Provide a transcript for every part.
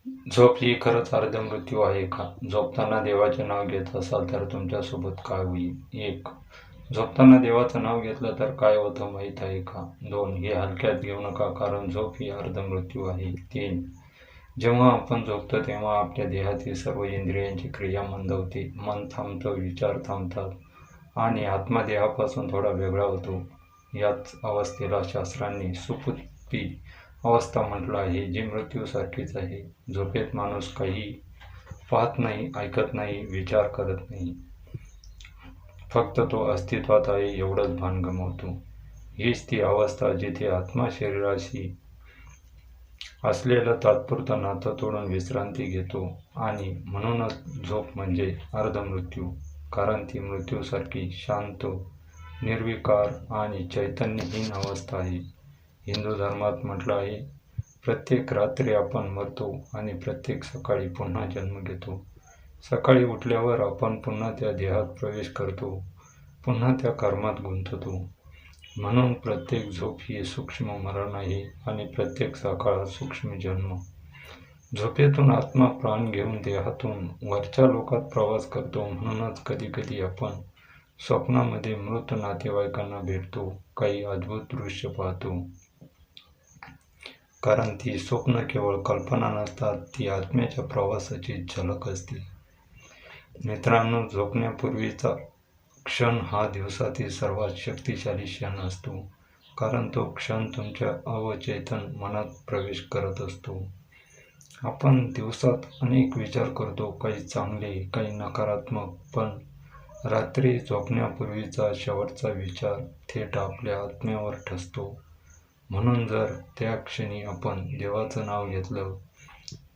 झोप ही खरंच अर्धमृत्यू आहे का? झोपताना देवाचे नाव घेत असाल तर तुमच्यासोबत काय होईल? 1. झोपताना देवाचं नाव घेतलं तर काय होतं माहीत आहे का? 2. हे हलक्यात घेऊ नका, कारण झोप ही अर्धमृत्यू आहे. 3. जेव्हा आपण झोपतो तेव्हा आपल्या देहातील सर्व इंद्रियांची क्रिया मंदावते, मन थांबतं, विचार थांबतात आणि आत्मा देहापासून थोडा वेगळा होतो. याच अवस्थेला शास्त्रांनी सुषुप्ती अवस्था म्हटलं आहे, जी मृत्यूसारखीच आहे. झोपेत माणूस काही पाहत नाही, ऐकत नाही, विचार करत नाही. फक्त तो अस्तित्वात आहे एवढंच भान गमावतो. हीच ती अवस्था जिथे आत्मा शरीराशी असलेलं तात्पुरतं नातं तोडून विश्रांती घेतो आणि म्हणूनच झोप म्हणजे अर्धमृत्यू, कारण ती मृत्यूसारखी शांत, निर्विकार आणि चैतन्यहीन अवस्था आहे. हिंदू धर्मात म्हटलं आहे, प्रत्येक रात्री आपण मरतो आणि प्रत्येक सकाळी पुन्हा जन्म घेतो. सकाळी उठल्यावर आपण पुन्हा त्या देहात प्रवेश करतो, पुन्हा त्या कर्मात गुंततो. म्हणून प्रत्येक झोप ही सूक्ष्म मरण आहे आणि प्रत्येक सकाळ सूक्ष्म जन्म. झोपेतून आत्मा प्राण घेऊन देहातून वरच्या लोकात प्रवास करतो. म्हणूनच कधीकधी आपण स्वप्नामध्ये मृत नातेवाईकांना भेटतो, काही अद्भुत दृश्य पाहतो. कारण ती स्वप्न केवळ कल्पना नसतात, ती आत्म्याच्या प्रवासाची झलक असते. मित्रांनो, झोपण्यापूर्वीचा क्षण हा दिवसातील सर्वात शक्तिशाली क्षण असतो, कारण तो क्षण तुमच्या अवचेतन मनात प्रवेश करत असतो. आपण दिवसात अनेक विचार करतो, काही चांगले, काही नकारात्मक, पण रात्री झोपण्यापूर्वीचा शेवटचा विचार थेट आपल्या आत्म्यावर ठसतो. म्हणून जर त्या क्षणी आपण देवाचं नाव घेतलं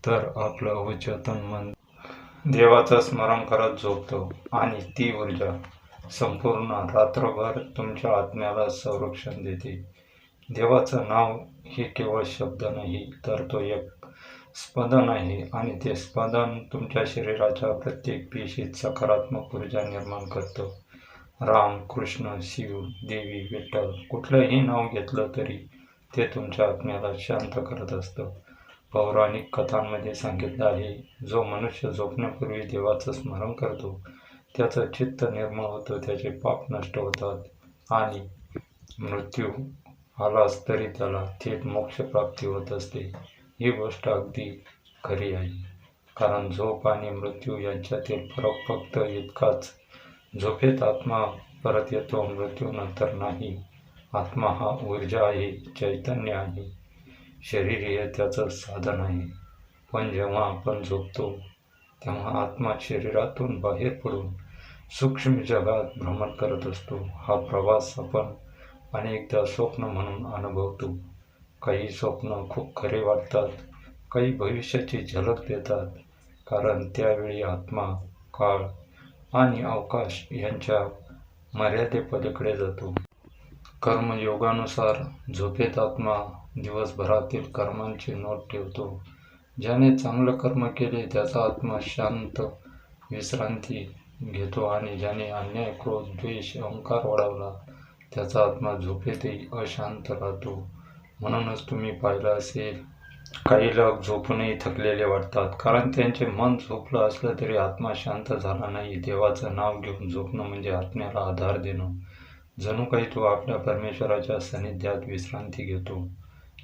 तर आपलं अवचेतन मन देवाचं स्मरण करत झोपतं आणि ती ऊर्जा संपूर्ण रात्रभर तुमच्या आत्म्याला संरक्षण देते. देवाचं नाव हे केवळ शब्द नाही, तर तो एक स्पंदन आहे आणि ते स्पंदन तुमच्या शरीराच्या प्रत्येक पेशीत सकारात्मक ऊर्जा निर्माण करतं. राम, कृष्ण, शिव, देवी, विठ्ठल कुठलंही नाव घेतलं तरी ते तुमच्या आत्म्याला शांत करत असतं. पौराणिक कथांमध्ये सांगितलं आहे, जो मनुष्य झोपण्यापूर्वी देवाचं स्मरण करतो त्याचं चित्त निर्मळ होतं, त्याचे पाप नष्ट होतात आणि मृत्यू आलाच तरी त्याला थेट मोक्षप्राप्ती होत असते. ही गोष्ट अगदी खरी आहे, कारण झोप आणि मृत्यू यांच्यातील फरक फक्त इतकाच. झोपेत आत्मा परत येतो, मृत्यूनंतर नाही. आत्मा हा ऊर्जा आहे, चैतन्य आहे, शरीर हे त्याचं साधन आहे. पण जेव्हा आपण झोपतो तेव्हा आत्मा शरीरातून बाहेर पडून सूक्ष्म जगात भ्रमण करत असतो. हा प्रवास आपण अनेकदा स्वप्न म्हणून अनुभवतो. काही स्वप्न खूप खरे वाटतात, काही भविष्याची झलक देतात, कारण त्यावेळी आत्मा काळ आणि अवकाश यांच्या मर्यादेपलीकडे जातो. कर्मयोगानुसार झोपेत आत्मा दिवसभरातील कर्मांची नोट ठेवतो. ज्याने चांगलं कर्म केले त्याचा आत्मा शांत विश्रांती घेतो आणि ज्याने अन्याय, क्रोध, द्वेष, अहंकार वाढवला त्याचा आत्मा झोपेतही अशांत राहतो. म्हणूनच तुम्ही पाहिलं असेल, काही लोक झोपूनही थकलेले वाटतात, कारण त्यांचे मन झोपलं असलं तरी आत्मा शांत झाला नाही. देवाचं नाव घेऊन झोपणं म्हणजे आत्म्याला आधार देणं. जणू काही तो आपल्या परमेश्वराच्या सानिध्यात विश्रांती घेतो.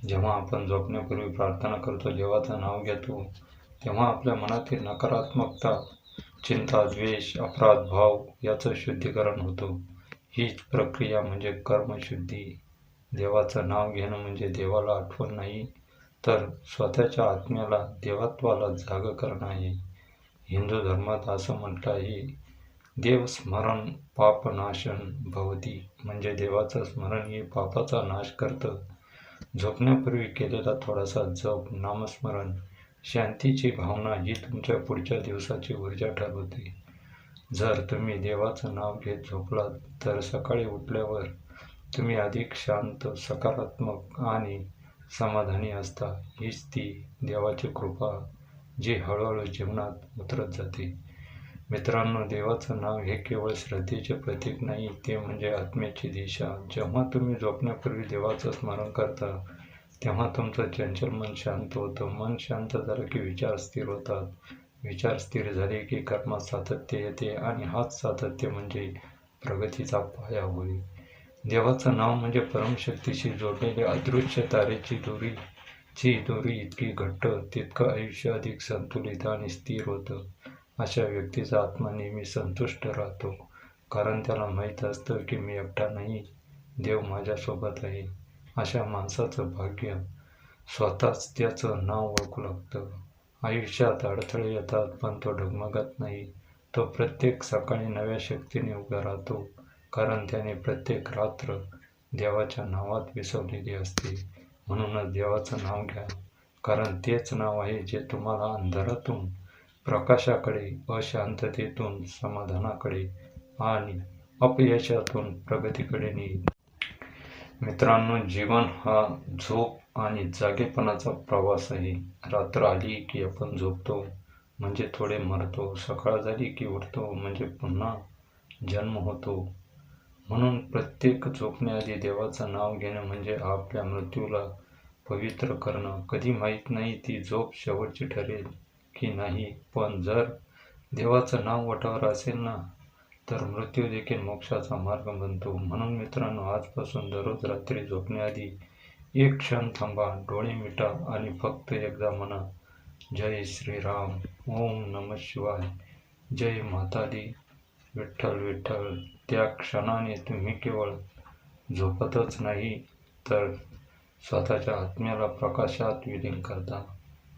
जेव्हा आपण झोपण्यापूर्वी प्रार्थना करतो, देवाचं नाव घेतो, तेव्हा आपल्या मनातील नकारात्मकता, चिंता, द्वेष, अपराध भाव याचं शुद्धीकरण होतं. हीच प्रक्रिया म्हणजे कर्मशुद्धी. देवाचं नाव घेणं म्हणजे देवाला आठवण नाही, तर स्वतःच्या आत्म्याला देवत्वाला जागं करणं आहे. हिंदू धर्मात असं म्हटलं आहे, देवस्मरण पापनाशन भवती, म्हणजे देवाचं स्मरण हे पापाचा नाश करतं. झोपण्यापूर्वी केलेला थोडासा जप, नामस्मरण, शांतीची भावना ही तुमच्या पुढच्या दिवसाची ऊर्जा ठरवते. जर तुम्ही देवाचं नाव घेत झोपलात तर सकाळी उठल्यावर तुम्ही अधिक शांत, सकारात्मक आणि समाधानी असता. हीच ती देवाची कृपा जी हळूहळू जीवनात उतरत जाते. मित्रांनो, देवाचं नाव हे केवळ श्रद्धेचे प्रतीक नाही, ते म्हणजे आत्म्याची दिशा. जेव्हा तुम्ही झोपण्यापूर्वी देवाचं स्मरण करता तेव्हा तुमचं चंचल मन शांत होतं. मन शांत झालं की विचार स्थिर होतात. विचार स्थिर झाले की कर्मात सातत्य येते आणि हाच सातत्य म्हणजे प्रगतीचा पाया होईल. देवाचं नाव म्हणजे परमशक्तीशी जोडलेली अदृश्य तारेची दोरी इतकी घट्ट, तितकं आयुष्य अधिक संतुलित आणि स्थिर होतं. अशा व्यक्तीचा आत्मा नेहमी संतुष्ट राहतो, कारण त्याला माहीत असतं की मी एकटा नाही, देव माझ्यासोबत आहे. अशा माणसाचं भाग्य स्वतःच त्याचं नाव ओळखू लागतं. आयुष्यात अडथळे येतात, पण तो डगमगत नाही. तो प्रत्येक सकाळी नव्या शक्तीने उभा राहतो, कारण त्याने प्रत्येक रात्र देवाच्या नावात विसवलेली असते. म्हणूनच देवाचं नाव घ्या, कारण तेच नाव आहे जे तुम्हाला अंधारातून प्रकाशाकडे, अशांततेतून समाधानाकडे आणि अपयशातून प्रगतीकडे नेईल. मित्रांनो, जीवन हा झोप आणि जागेपणाचा प्रवास आहे. रात्र आली की आपण झोपतो, म्हणजे थोडे मरतो. सकाळ झाली की उठतो, म्हणजे पुन्हा जन्म होतो. म्हणून प्रत्येक झोपण्याआधी देवाचं नाव घेणं म्हणजे आपल्या मृत्यूला पवित्र करणं. कधी माहीत नाही ती झोप शेवटची ठरेल की नाही, पण जर देवाचं नाव ओठावर असेल ना, तर मृत्यू देखील मोक्षाचा मार्ग बनतो. म्हणून मित्रांनो, आजपासून दररोज रात्री झोपण्याआधी एक क्षण थांबा, डोळे मिटा आणि फक्त एकदा म्हणा, जय श्रीराम, ओम नमः शिवाय, जय माता दी, विठ्ठल विठ्ठल. त्या क्षणाने तुम्ही केवळ झोपतच नाही, तर स्वतःच्या आत्म्याला प्रकाशात विलीन करता.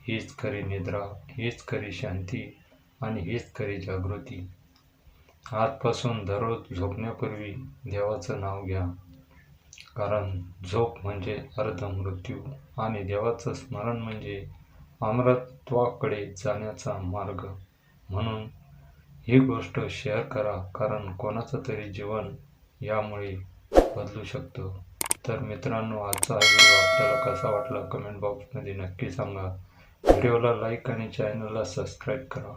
हीच खरी निद्रा, हीच खरी शांती आणि हीच खरी जागृती. आजपासून दररोज झोपण्यापूर्वी देवाचं नाव घ्या, कारण झोप म्हणजे अर्ध मृत्यू आणि देवाचं स्मरण म्हणजे अमरत्वाकडे जाण्याचा मार्ग. म्हणून ही गोष्ट शेअर करा, कारण कोणाचं तरी जीवन यामुळे बदलू शकतं. तर मित्रांनो, आजचा हा व्हिडिओ आपल्याला कसा वाटला कमेंट बॉक्समध्ये नक्की सांगा. व्हिडिओला लाईक आणि चॅनलला सबस्क्राईब करा.